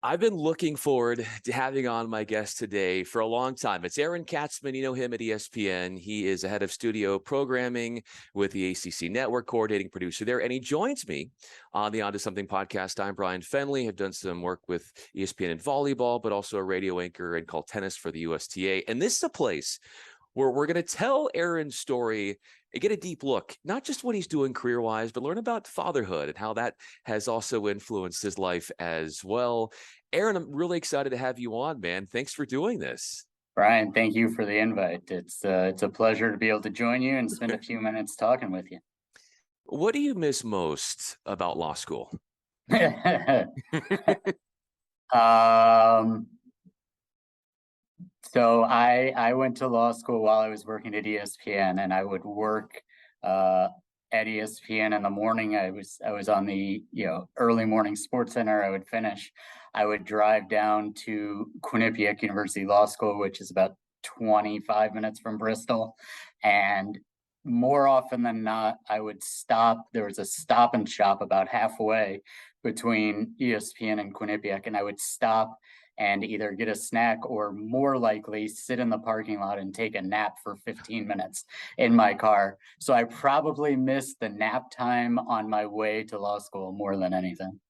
I've been looking forward to having on my guest today for a long time. It's Aaron Katzman. You know him at ESPN. He is a head of studio programming with the ACC Network, coordinating producer there. And he joins me on the Onto Something podcast. I'm Bryan Fenley. I've done some work with ESPN and volleyball, but also a radio anchor and call tennis for the USTA. And this is a place where we're going to tell Aaron's story and get a deep look, not just what he's doing career-wise, but learn about fatherhood and how that has also influenced his life as well. Aaron, I'm really excited to have you on, man. Thanks for doing this. Brian, thank you for the invite. It's a pleasure to be able to join you and spend a few minutes talking with you. What do you miss most about law school? um, so I went to law school while I was working at ESPN, and I would work at ESPN in the morning. I was on the early morning sports center. I would finish. I would drive down to Quinnipiac University Law School, which is about 25 minutes from Bristol, and more often than not, I would stop. There was a Stop and Shop about halfway between ESPN and Quinnipiac, and I would stop and either get a snack or more likely sit in the parking lot and take a nap for 15 minutes in my car. So I probably missed the nap time on my way to law school more than anything.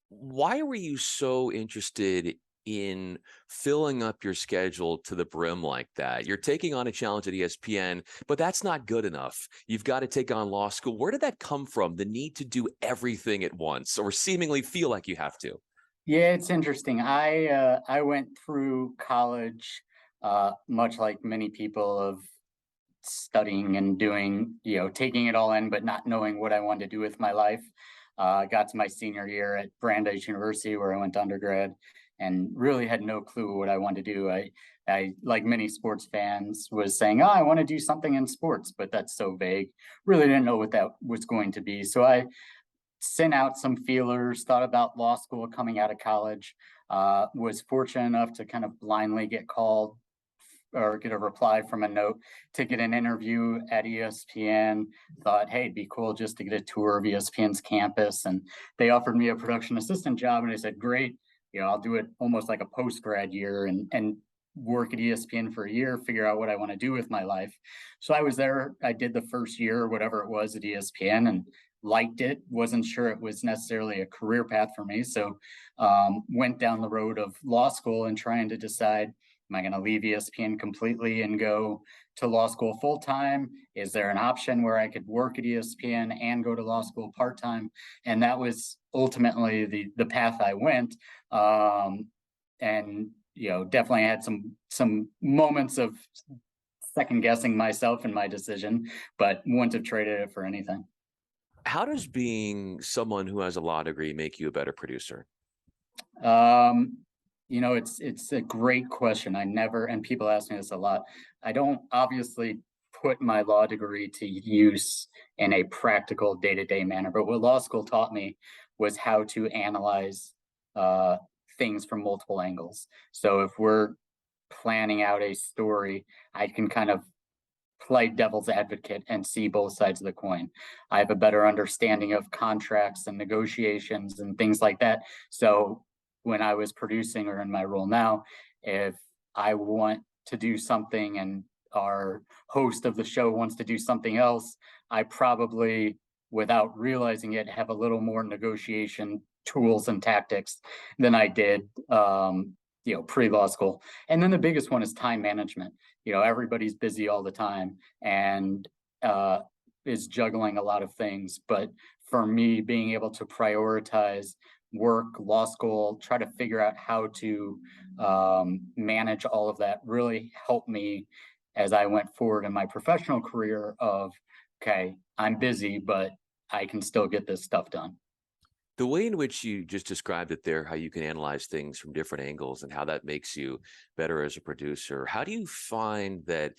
Why were you so interested in filling up your schedule to the brim like that? You're taking on a challenge at ESPN, but that's not good enough. You've got to take on law school. Where did that come from? The need to do everything at once or seemingly feel like you have to? Yeah, it's interesting. I went through college much like many people of studying and doing, taking it all in, but not knowing what I wanted to do with my life. Got to my senior year at Brandeis University, where I went to undergrad, and really had no clue what I wanted to do. I, like many sports fans, was saying, "Oh, I want to do something in sports," but that's so vague. Really didn't know what that was going to be. So I sent out some feelers, thought about law school coming out of college. Was fortunate enough to kind of blindly get called or get a reply from a note to get an interview at ESPN. Thought, hey, it'd be cool just to get a tour of ESPN's campus. And they offered me a production assistant job. And I said, great, I'll do it almost like a post-grad year and work at ESPN for a year, figure out what I want to do with my life. So I was there. I did the first year or whatever it was at ESPN and liked it. Wasn't sure it was necessarily a career path for me. So went down the road of law school and trying to decide, am I going to leave ESPN completely and go to law school full time? Is there an option where I could work at ESPN and go to law school part time? And that was ultimately the path I went. And definitely had some moments of second guessing myself and my decision, but wouldn't have traded it for anything. How does being someone who has a law degree make you a better producer? Um, it's a great question. I never, and people ask me this a lot. I don't obviously put my law degree to use in a practical day-to-day manner, but what law school taught me was how to analyze things from multiple angles. So if we're planning out a story, I can kind of play devil's advocate and see both sides of the coin. I have a better understanding of contracts and negotiations and things like that. So when I was producing or in my role now, if I want to do something and our host of the show wants to do something else, I probably, without realizing it, have a little more negotiation tools and tactics than I did pre-law school. And then the biggest one is time management. Everybody's busy all the time and is juggling a lot of things. But for me, being able to prioritize work, law school, try to figure out how to manage all of that really helped me as I went forward in my professional career of, okay, I'm busy, but I can still get this stuff done. The way in which you just described it there, how you can analyze things from different angles and how that makes you better as a producer. How do you find that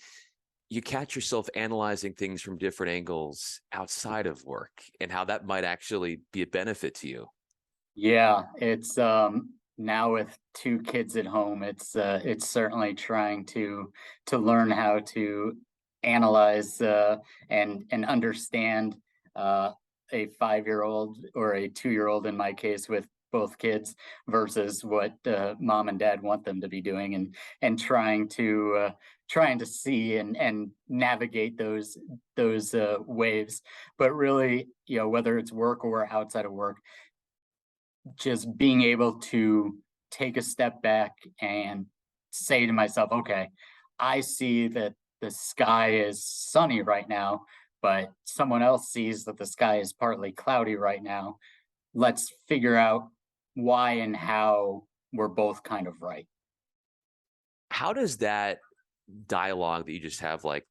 you catch yourself analyzing things from different angles outside of work and how that might actually be a benefit to you? Yeah, it's now with two kids at home, it's certainly trying to learn how to analyze and understand a 5-year-old or a 2-year-old in my case with both kids versus what mom and dad want them to be doing, and trying to see and navigate those waves. But really, whether it's work or outside of work, just being able to take a step back and say to myself, okay, I see that the sky is sunny right now, but someone else sees that the sky is partly cloudy right now. Let's figure out why and how we're both kind of right. How does that dialogue that you just have, like,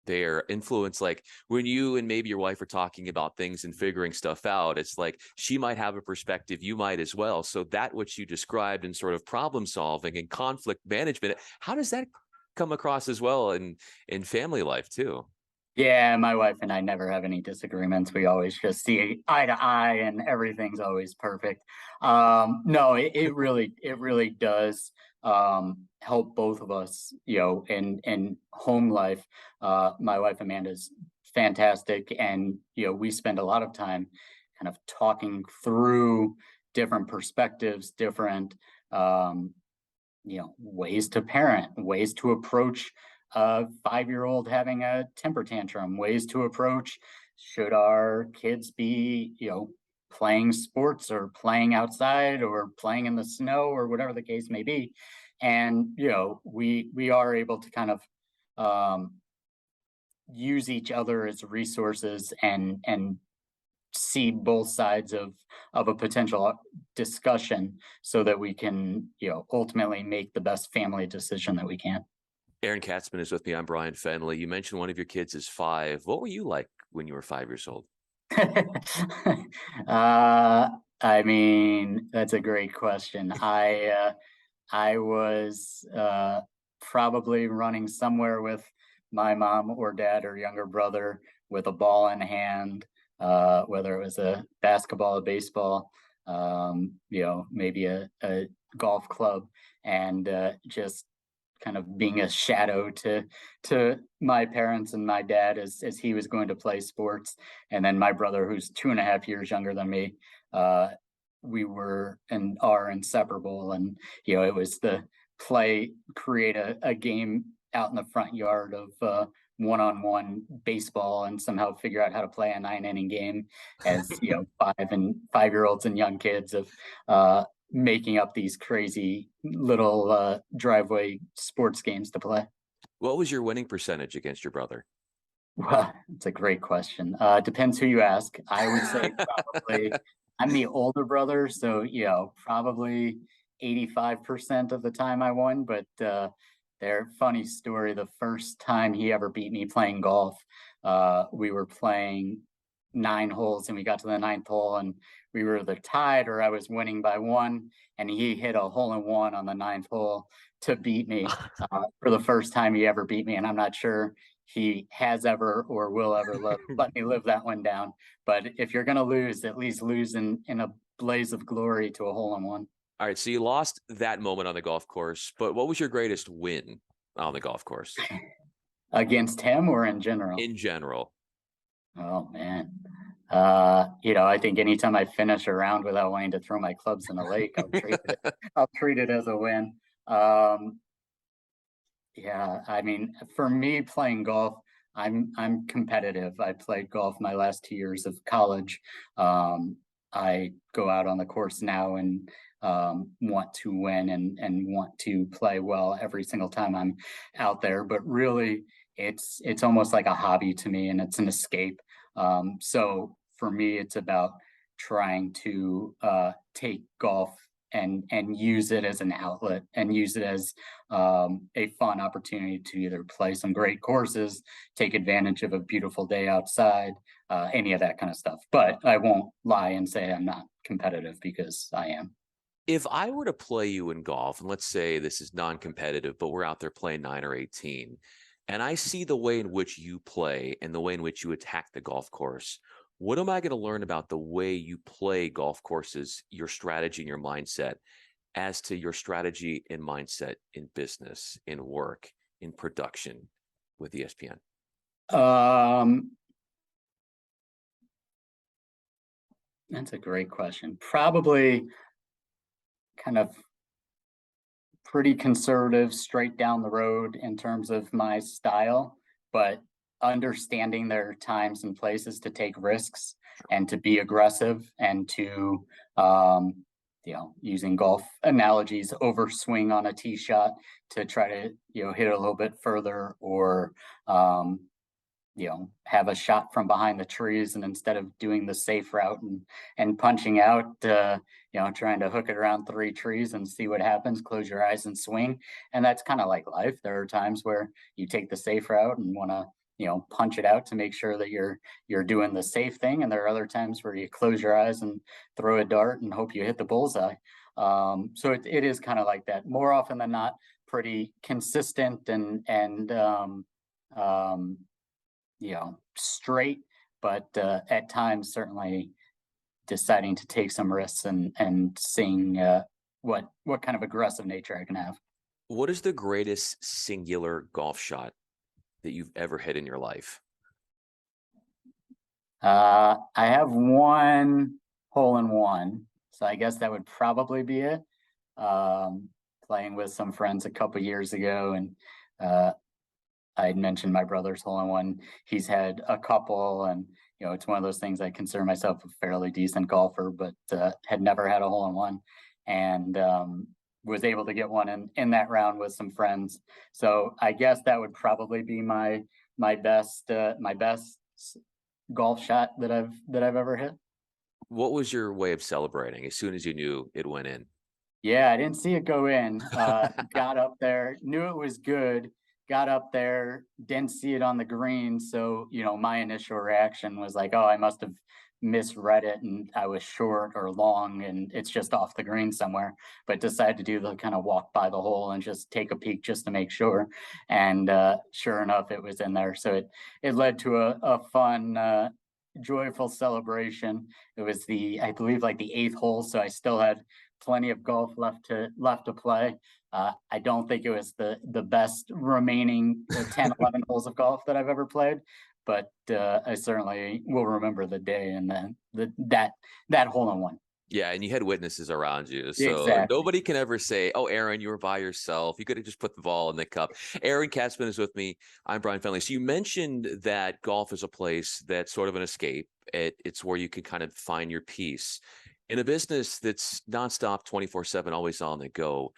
their influence, like when you and maybe your wife are talking about things and figuring stuff out, it's like she might have a perspective, you might as well. So that what you described in sort of problem solving and conflict management, how does that come across as well in family life too? Yeah, my wife and I never have any disagreements. We always just see eye to eye, and everything's always perfect. No, it really does help both of us, in home life. My wife Amanda's fantastic, and we spend a lot of time kind of talking through different perspectives, different ways to parent, ways to approach a 5-year-old having a temper tantrum, ways to approach should our kids be, playing sports or playing outside or playing in the snow or whatever the case may be. And, we are able to kind of use each other as resources and see both sides of a potential discussion so that we can, ultimately make the best family decision that we can. Aaron Katzman is with me. I'm Bryan Fenley. You mentioned one of your kids is 5. What were you like when you were 5 years old? uh, I mean, that's a great question. I was probably running somewhere with my mom or dad or younger brother with a ball in hand, whether it was a basketball, a baseball, maybe a golf club, and just kind of being a shadow to my parents and my dad as he was going to play sports. And then my brother, who's 2.5 years younger than me, we were and are inseparable. And it was the create a game out in the front yard of one-on-one baseball, and somehow figure out how to play a 9-inning game as 5-year-olds and young kids of making up these crazy little driveway sports games to play. What was your winning percentage against your brother? Well, it's a great question. Depends who you ask. I would say probably I'm the older brother, so probably 85% of the time I won. But their funny story: the first time he ever beat me playing golf, we were playing 9 holes, and we got to the ninth hole, and we were either tied or I was winning by one, and he hit a hole in one on the ninth hole to beat me for the first time he ever beat me. And I'm not sure he has ever or will ever let me live that one down. But if you're going to lose, at least lose in a blaze of glory to a hole in one. All right, so you lost that moment on the golf course, but what was your greatest win on the golf course Against him or in general? in general? Oh man. I think anytime I finish a round without wanting to throw my clubs in the lake, I'll treat it as a win. Um, yeah, I mean, for me playing golf, I'm competitive. I played golf my last 2 years of college. I go out on the course now and want to win and want to play well every single time I'm out there. But really, it's almost like a hobby to me, and it's an escape. So for me, it's about trying to take golf and use it as an outlet, and use it as a fun opportunity to either play some great courses, take advantage of a beautiful day outside, any of that kind of stuff. But I won't lie and say I'm not competitive, because I am. If I were to play you in golf, and let's say this is non-competitive, but we're out there playing 9 or 18, and I see the way in which you play and the way in which you attack the golf course, what am I going to learn about the way you play golf courses, your strategy and your mindset, as to your strategy and mindset in business, in work, in production with ESPN? Um, that's a great question. Probably kind of pretty conservative, straight down the road in terms of my style, but understanding there are times and places to take risks and to be aggressive and to, using golf analogies, overswing on a tee shot to try to, hit a little bit further, or, have a shot from behind the trees, and instead of doing the safe route and punching out, trying to hook it around 3 trees and see what happens, close your eyes and swing. And that's kind of like life. There are times where you take the safe route and want to, punch it out to make sure that you're doing the safe thing. And there are other times where you close your eyes and throw a dart and hope you hit the bullseye. So it is kind of like that. More often than not, pretty consistent and straight, but at times certainly deciding to take some risks and seeing what kind of aggressive nature I can have. What is the greatest singular golf shot that you've ever hit in your life? I have one hole in one, so I guess that would probably be it. Playing with some friends a couple years ago, and I had mentioned my brother's hole in one. He's had a couple, and it's one of those things. I consider myself a fairly decent golfer, but had never had a hole in one, and was able to get one in that round with some friends. So I guess that would probably be my best golf shot that I've ever hit. What was your way of celebrating as soon as you knew it went in? Yeah, I didn't see it go in. Got up there, knew it was good. Got up there, didn't see it on the green. So, my initial reaction was like, oh, I must have misread it and I was short or long and it's just off the green somewhere. But decided to do the kind of walk by the hole and just take a peek just to make sure. And sure enough, it was in there. So it led to a fun, joyful celebration. It was I believe, like the 8th hole. So I still had plenty of golf left to play. I don't think it was the best remaining 10, 11 holes of golf that I've ever played, but I certainly will remember the day and that hole in one. Yeah, and you had witnesses around you, so Exactly. nobody can ever say, "Oh, Aaron, you were by yourself. You could have just put the ball in the cup." Aaron Katzman is with me. I'm Bryan Fenley. So you mentioned that golf is a place that's sort of an escape. It's where you can kind of find your peace. In a business that's nonstop, 24/7, always on the go,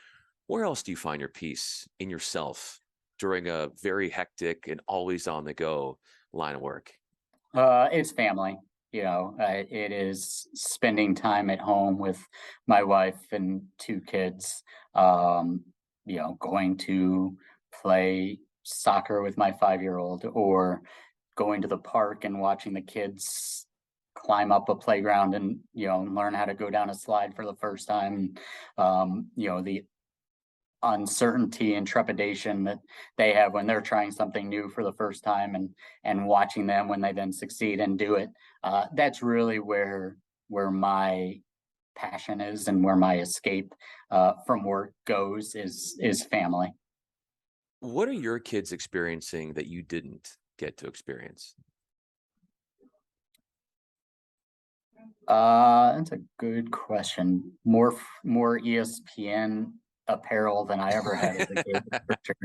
where else do you find your peace in yourself during a very hectic and always on the go line of work? It's family. It is spending time at home with my wife and 2 kids. Going to play soccer with my 5-year-old, or going to the park and watching the kids climb up a playground and learn how to go down a slide for the first time. The uncertainty and trepidation that they have when they're trying something new for the first time, and watching them when they then succeed and do it. That's really where my passion is, and where my escape from work goes, is family. What are your kids experiencing that you didn't get to experience? That's a good question. More ESPN apparel than I ever had as a kid, for sure.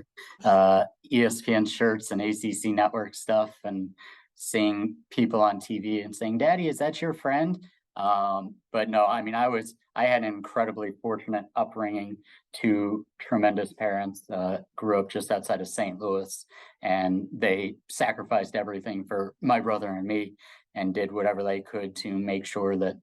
ESPN shirts and ACC Network stuff, and seeing people on TV and saying, "Daddy, is that your friend?" But no, I mean, I had an incredibly fortunate upbringing. Two tremendous parents. Grew up just outside of St. Louis, and they sacrificed everything for my brother and me, and did whatever they could to make sure that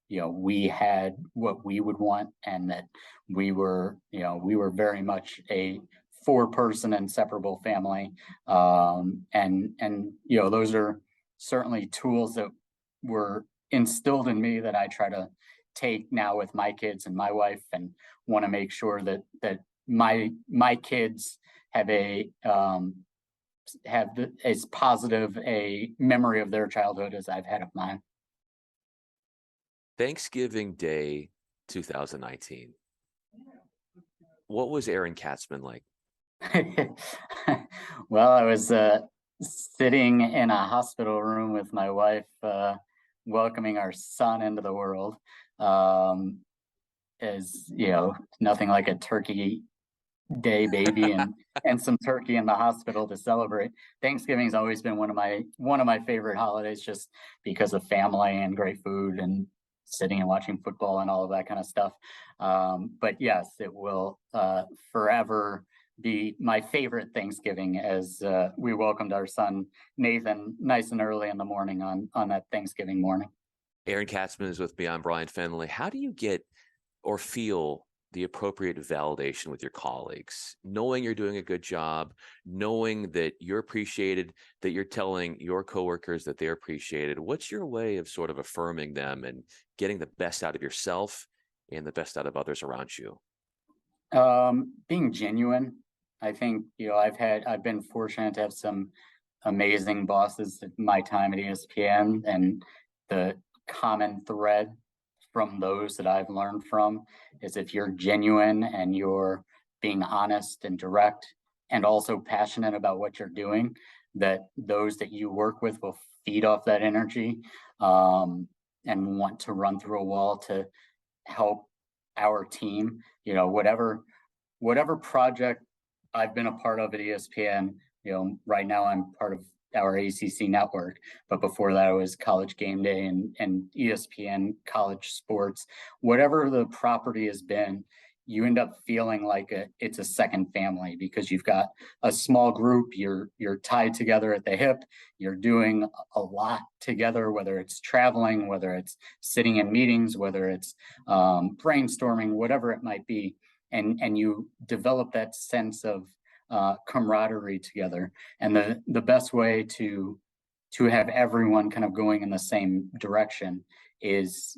we had what we would want, and that we were very much a 4-person inseparable family. And those are certainly tools that were instilled in me, that I try to take now with my kids and my wife, and want to make sure that my kids have as positive a memory of their childhood as I've had of mine. Thanksgiving Day 2019. What was Aaron Katzman like? Well, I was sitting in a hospital room with my wife, welcoming our son into the world. Um, as nothing like a turkey day baby and some turkey in the hospital to celebrate. Thanksgiving's always been one of my favorite holidays, just because of family and great food and sitting and watching football and all of that kind of stuff. But yes, it will forever be my favorite Thanksgiving, as we welcomed our son Nathan nice and early in the morning on that Thanksgiving morning. Aaron Katzman is with me. I'm Bryan Fenley. How do you get or feel the appropriate validation with your colleagues, knowing you're doing a good job, knowing that you're appreciated, that you're telling your coworkers that they're appreciated? What's your way of sort of affirming them and getting the best out of yourself and the best out of others around you? Being genuine. I think, I've been fortunate to have some amazing bosses at my time at ESPN, and the common thread from those that I've learned from is, if you're genuine and you're being honest and direct and also passionate about what you're doing, that those that you work with will feed off that energy, and want to run through a wall to help our team. Whatever project I've been a part of at ESPN. Right now I'm part of our ACC network, but before that I was College Game Day and ESPN College Sports. Whatever the property has been, you end up feeling like it's a second family, because you've got a small group, you're tied together at the hip, you're doing a lot together, whether it's traveling, whether it's sitting in meetings, whether it's brainstorming, whatever it might be, and you develop that sense of camaraderie together. And the best way to have everyone kind of going in the same direction is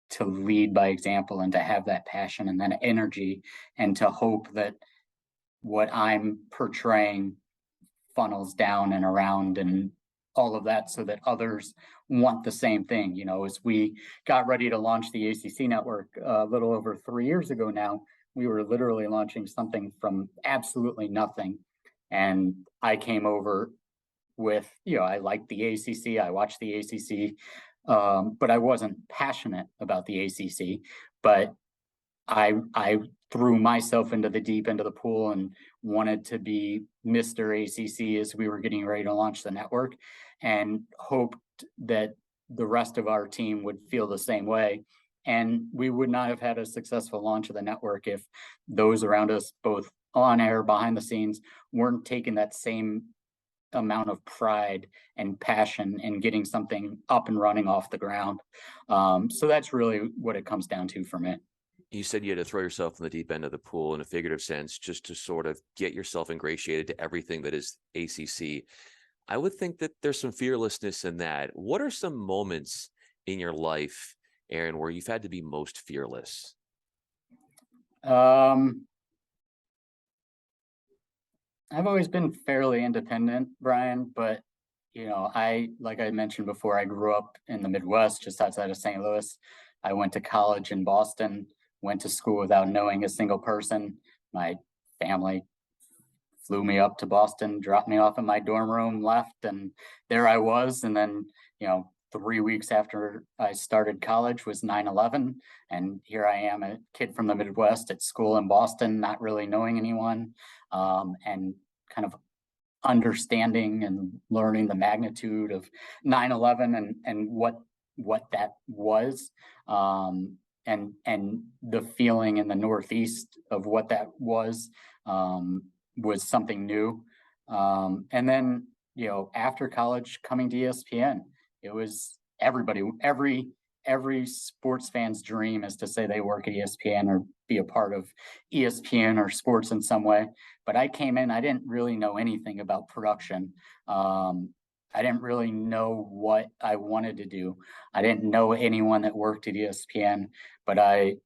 to lead by example, and to have that passion and that energy, and to hope that what I'm portraying funnels down and around and all of that, so that others want the same thing. As we got ready to launch the ACC network a little over 3 years ago now, we were literally launching something from absolutely nothing. And I came over with, I liked the ACC, I watched the ACC, but I wasn't passionate about the ACC. But I threw myself into the deep end of the pool and wanted to be Mr. ACC as we were getting ready to launch the network, and hoped that the rest of our team would feel the same way. And we would not have had a successful launch of the network if those around us, both on air, behind the scenes, weren't taking that same amount of pride and passion in getting something up and running off the ground. So that's really what it comes down to for me. You said you had to throw yourself in the deep end of the pool in a figurative sense, just to sort of get yourself ingratiated to everything that is ACC. I would think that there's some fearlessness in that. What are some moments in your life, Aaron, where you've had to be most fearless? I've always been fairly independent, Bryan, but like I mentioned before, I grew up in the Midwest, just outside of St. Louis. I went to college in Boston, went to school without knowing a single person. My family flew me up to Boston, dropped me off in my dorm room, left, and there I was. And then, 3 weeks after I started college was 9/11. And here I am, a kid from the Midwest at school in Boston, not really knowing anyone, and kind of understanding and learning the magnitude of 9/11 and what that was, and the feeling in the Northeast of what that was something new. And then, after college, coming to ESPN, it was every sports fan's dream is to say they work at ESPN or be a part of ESPN or sports in some way. But I came in, I didn't really know anything about production. I didn't really know what I wanted to do. I didn't know anyone that worked at ESPN, but I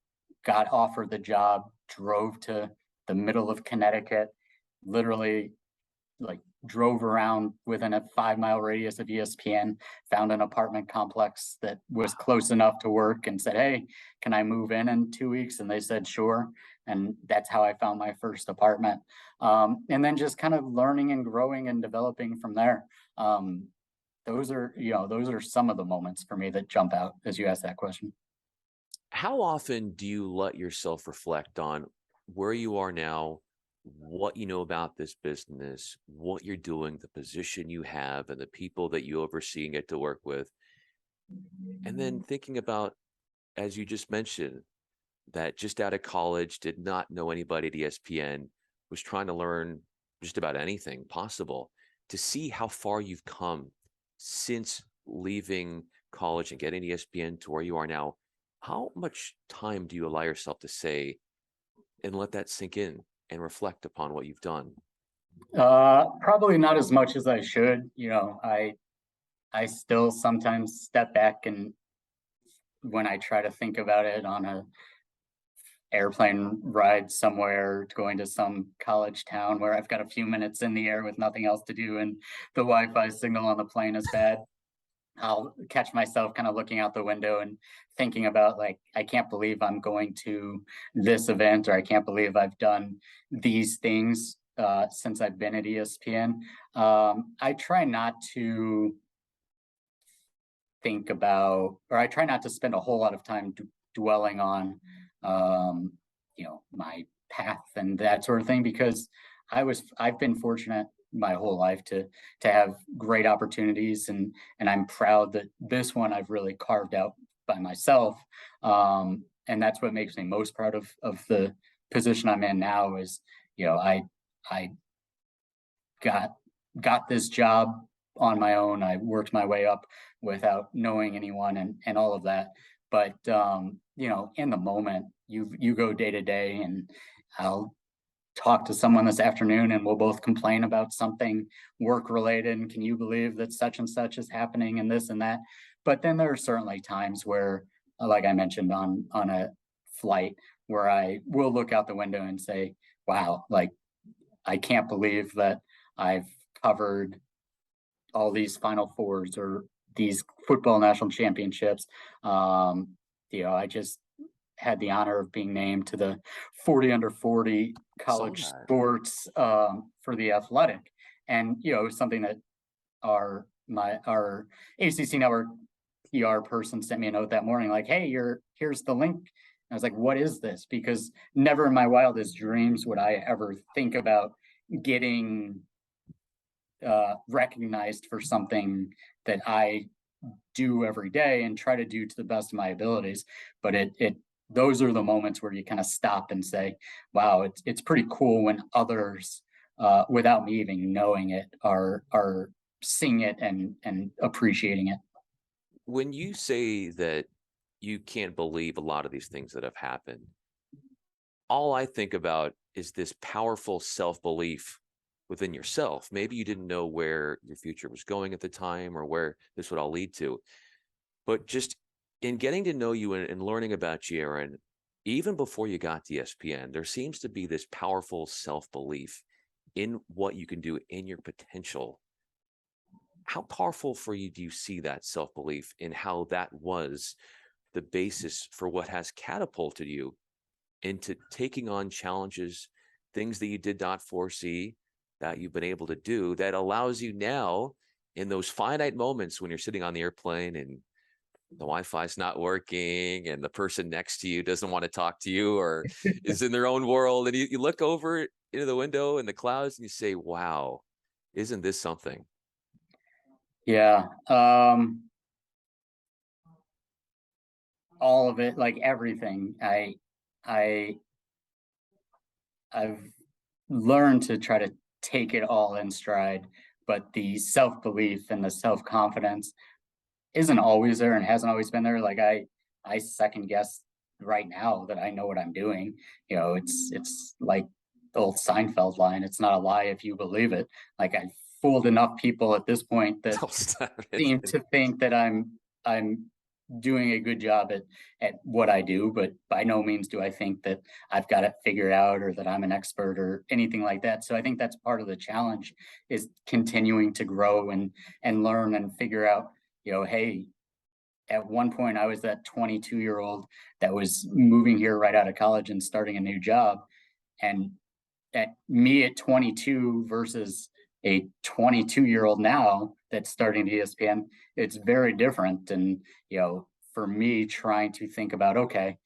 got offered the job, drove to the middle of Connecticut, literally like drove around within a 5-mile radius of ESPN, found an apartment complex that was close enough to work, and said, "Hey, can I move in 2 weeks?" And they said, "Sure." And that's how I found my first apartment. And then just kind of learning and growing and developing from there. Those are some of the moments for me that jump out as you ask that question. How often do you let yourself reflect on where you are now, what you know about this business, what you're doing, the position you have, and the people that you oversee and get to work with? And then thinking about, as you just mentioned, that just out of college, did not know anybody at ESPN, was trying to learn just about anything possible, to see how far you've come since leaving college and getting ESPN to where you are now. How much time do you allow yourself to say and let that sink in and reflect upon what you've done? Probably not as much as I should. I still sometimes step back, and when I try to think about it on a airplane ride somewhere, going to some college town where I've got a few minutes in the air with nothing else to do and the Wi-Fi signal on the plane is bad, I'll catch myself kind of looking out the window and thinking about, like, I can't believe I'm going to this event, or I can't believe I've done these things since I've been at ESPN. I try not to think about, or I try not to spend a whole lot of time dwelling on, um, my path and that sort of thing, because I've been fortunate my whole life to have great opportunities, and I'm proud that this one I've really carved out by myself. And that's what makes me most proud of the position I'm in now is, I got got this job on my own. I worked my way up without knowing anyone, and all of that. But in the moment, you go day to day, and I'll talk to someone this afternoon, and we'll both complain about something work related. And can you believe that such and such is happening, and this and that? But then there are certainly times where, like I mentioned on a flight, where I will look out the window and say, "Wow, like I can't believe that I've covered all these Final Fours or these football national championships." I just had the honor of being named to the 40 under 40 Saw college that. sports for the athletic. And, it was something that our ACC Network PR person sent me a note that morning, like, "Hey, here's the link." I was like, "What is this?" Because never in my wildest dreams would I ever think about getting recognized for something that I do every day and try to do to the best of my abilities. But it those are the moments where you kind of stop and say, "Wow, it's pretty cool when others, without me even knowing it, are seeing it and appreciating it." When you say that you can't believe a lot of these things that have happened, all I think about is this powerful self belief within yourself. Maybe you didn't know where your future was going at the time or where this would all lead to. But just in getting to know you and learning about you, Aaron, even before you got to ESPN, there seems to be this powerful self belief in what you can do, in your potential. How powerful for you do you see that self belief in how that was the basis for what has catapulted you into taking on challenges, things that you did not foresee that you've been able to do that allows you now in those finite moments when you're sitting on the airplane and the Wi-Fi is not working and the person next to you doesn't want to talk to you or is in their own world, and you look over into the window and the clouds and you say, wow, isn't this something? Yeah. All of it, like everything. I I've learned to try to take it all in stride, but the self-belief and the self-confidence isn't always there and hasn't always been there. Like I second guess right now that I know what I'm doing. It's like the old Seinfeld line, "It's not a lie if you believe it." Like I've fooled enough people at this point that Don't stop it. seem to think that I'm doing a good job at what I do, but by no means do I think that I've got it figured out or that I'm an expert or anything like that. So I think that's part of the challenge, is continuing to grow and learn and figure out, hey, at one point I was that 22-year-old that was moving here right out of college and starting a new job. And at me at 22 versus a 22-year-old now that's starting at ESPN, it's very different. And, for me trying to think about, okay,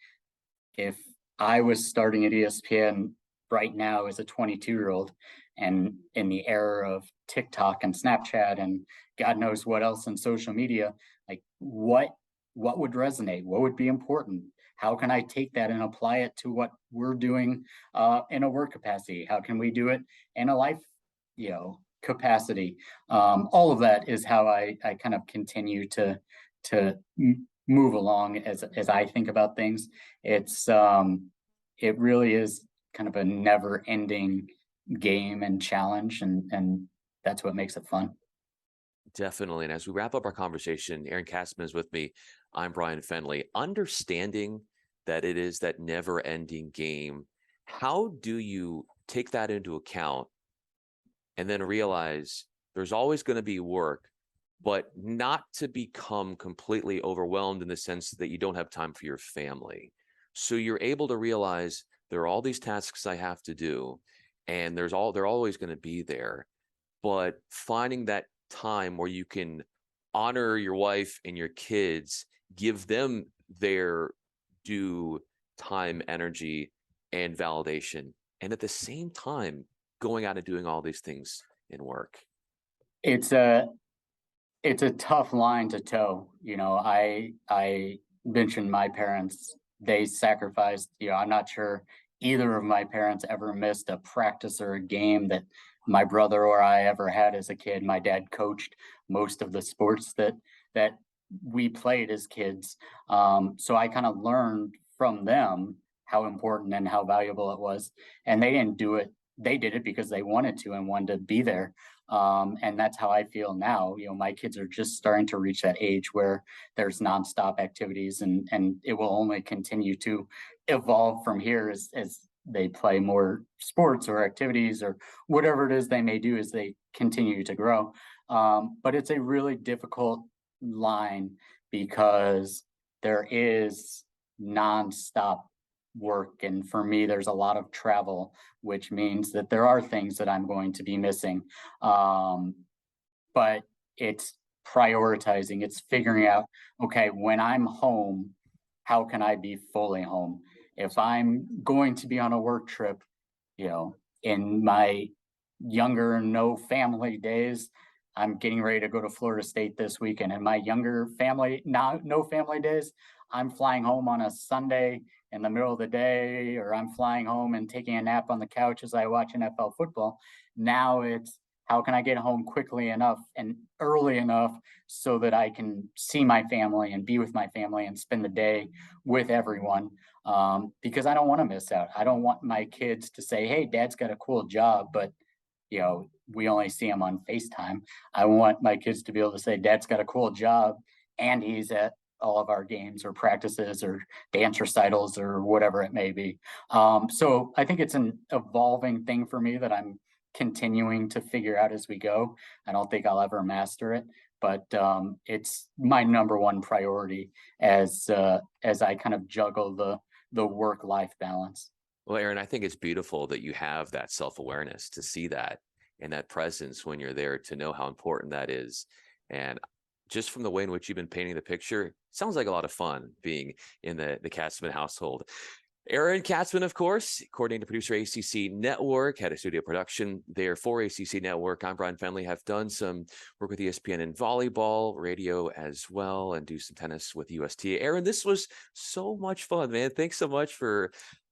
if I was starting at ESPN right now as a 22-year-old and in the era of TikTok and Snapchat and God knows what else in social media, like what would resonate? What would be important? How can I take that and apply it to what we're doing in a work capacity? How can we do it in a life, capacity? All of that is how I kind of continue to move along as I think about things. It's it really is kind of a never ending game and challenge, and that's what makes it fun. Definitely. And as we wrap up our conversation, Aaron Katzman is with me. I'm Bryan Fenley. Understanding that it is that never ending game, how do you take that into account and then realize there's always going to be work, but not to become completely overwhelmed in the sense that you don't have time for your family? So you're able to realize there are all these tasks I have to do, and they're always going to be there, but finding that time where you can honor your wife and your kids, give them their due time, energy, and validation, and at the same time going out and doing all these things in work. It's a it's a tough line to toe. I mentioned my parents, they sacrificed, I'm not sure either of my parents ever missed a practice or a game that my brother or I ever had as a kid. My dad coached most of the sports that we played as kids. So I kind of learned from them how important and how valuable it was. And they didn't do it. They did it because they wanted to and wanted to be there. And that's how I feel now. My kids are just starting to reach that age where there's nonstop activities, and it will only continue to evolve from here as they play more sports or activities or whatever it is they may do as they continue to grow. But it's a really difficult line because there is nonstop work. And for me, there's a lot of travel, which means that there are things that I'm going to be missing. Um, but it's prioritizing, it's figuring out, okay, when I'm home, how can I be fully home? If I'm going to be on a work trip, in my younger, no family days, I'm getting ready to go to Florida State this weekend. In my younger family, no family days, I'm flying home on a Sunday in the middle of the day, or I'm flying home and taking a nap on the couch as I watch NFL football. Now it's how can I get home quickly enough and early enough so that I can see my family and be with my family and spend the day with everyone. Because I don't want to miss out. I don't want my kids to say, "Hey, Dad's got a cool job," but we only see him on FaceTime. I want my kids to be able to say, Dad's got a cool job and he's at all of our games or practices or dance recitals or whatever it may be. So I think it's an evolving thing for me that I'm continuing to figure out as we go. I don't think I'll ever master it, but it's my number one priority as I kind of juggle the work-life balance. Well, Aaron, I think it's beautiful that you have that self-awareness to see that and that presence when you're there, to know how important that is. And just from the way in which you've been painting the picture, sounds like a lot of fun being in the Katzman household. Aaron Katzman, of course, coordinating producer, ACC Network, head of studio production there for ACC Network. I'm Bryan Fenley, have done some work with ESPN in volleyball, radio as well, and do some tennis with USTA. Aaron, this was so much fun, man. Thanks so much for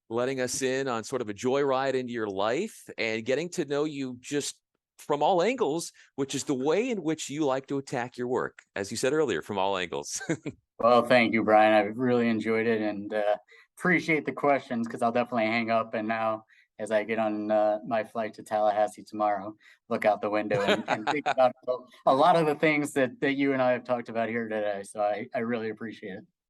letting us in on sort of a joyride into your life and getting to know you just from all angles, which is the way in which you like to attack your work, as you said earlier, from all angles. Well, thank you, Brian. I really enjoyed it and appreciate the questions because I'll definitely hang up. And now, as I get on my flight to Tallahassee tomorrow, look out the window and think about a lot of the things that you and I have talked about here today. So I really appreciate it.